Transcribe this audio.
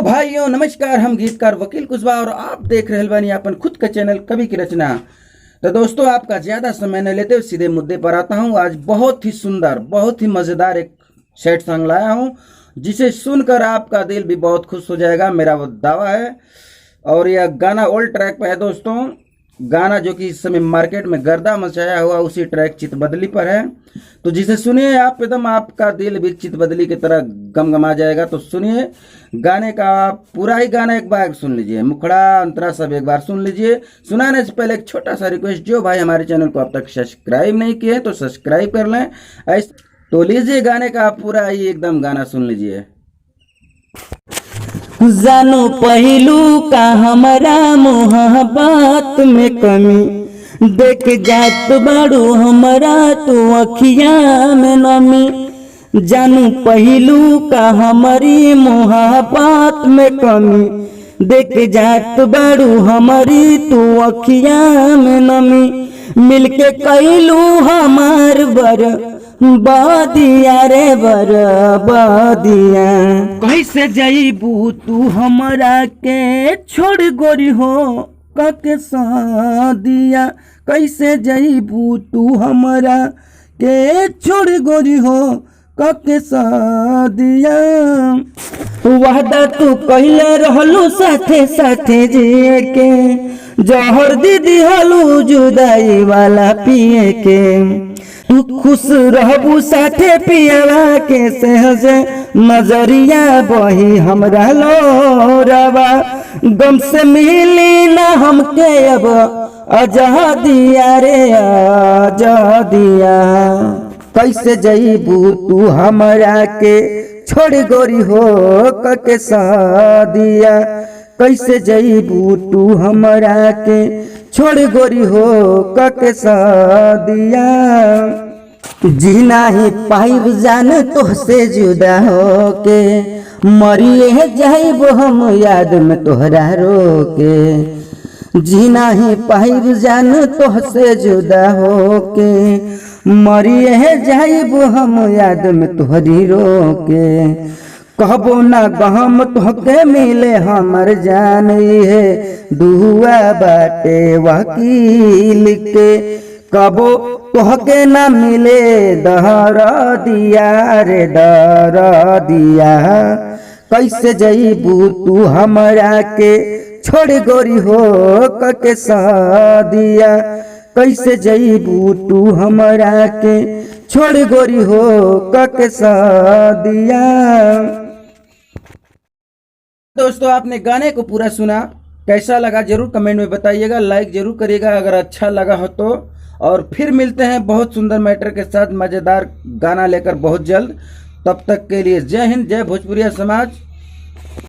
भाइयों नमस्कार, हम गीतकार वकील कुशवाहा और आप देख रहे बानी अपन खुद का चैनल कवि की रचना। तो दोस्तों, आपका ज्यादा समय न लेते हुए सीधे मुद्दे पर आता हूं। आज बहुत ही सुंदर, बहुत ही मजेदार एक सैड सॉन्ग लाया हूं, जिसे सुनकर आपका दिल भी बहुत खुश हो जाएगा, मेरा वो दावा है। और यह गाना ओल्ड ट्रैक पे है दोस्तों। गाना जो कि इस समय मार्केट में गर्दा मचाया हुआ उसी ट्रैक चितबदली पर है। तो जिसे सुनिए आप एकदम आपका दिल भी चितबदली की तरह गमगमा जाएगा। तो सुनिए गाने का पूरा ही गाना एक बार सुन लीजिए, मुखड़ा अंतरा सब एक बार सुन लीजिए। सुनाने से पहले एक छोटा सा रिक्वेस्ट, जो भाई हमारे चैनल को अब तक सब्सक्राइब नहीं किए तो सब्सक्राइब कर लें। तो लीजिए गाने का पूरा ही एकदम गाना सुन लीजिए। जानो पहलू का हमारा मोहब्बत में कमी, देख जात बड़ू हमारा तो अखिया में नमी। जानू पहलू का हमारी मोहब्बत में कमी, देख जात बड़ू हमारी तो अखिया में नमी। मिलके कैलू हमार बदिया रे बदिया, कैसे जईबू तू हमरा के छोड़ गोरी हो कके दिया। कैसे जईबू तू हमरा के छोड़ गोरी हो कके दिया। वादा तू कहले रहलू साथे साथे जिए के, जहर दीदी हलू जुदाई वाला पिए के। तू खुश रहबू साथे पियला के सहजे, नजरिया बही हमरा लोरवा। गम से मिली ना हमके अब आजादिया रे आजादिया। कैसे जईबू तू हमरा के छोड़ गोरी हो कके दिया। कैसे जईबू तू हमरा के छोड़ गोरी हो कके दिया। जीना ही पाइब जान तोहसे जुदा हो के, मरिए जाइब हम याद में तोहरा रोके। जीना ही पाइब जान तोहसे जुदा हो के, मरिए जाइब हम याद में तोहरी रोके। कहबो ना गहम तोहके मिले हमर जान, है दुआ बाटे वकील के। कबो तोहके ना मिले दहर दिया रे दर दिया। कैसे जईबू तू हमरा के छोड़ गोरी हो कके दिया। कैसे जईबू तू हमरा के छोड़ गोरी हो कके दिया। दोस्तों, आपने गाने को पूरा सुना, कैसा लगा जरूर कमेंट में बताइएगा, लाइक जरूर करिएगा अगर अच्छा लगा हो तो। और फिर मिलते हैं बहुत सुंदर मैटर के साथ, मजेदार गाना लेकर बहुत जल्द। तब तक के लिए जय हिंद, जय भोजपुरिया समाज।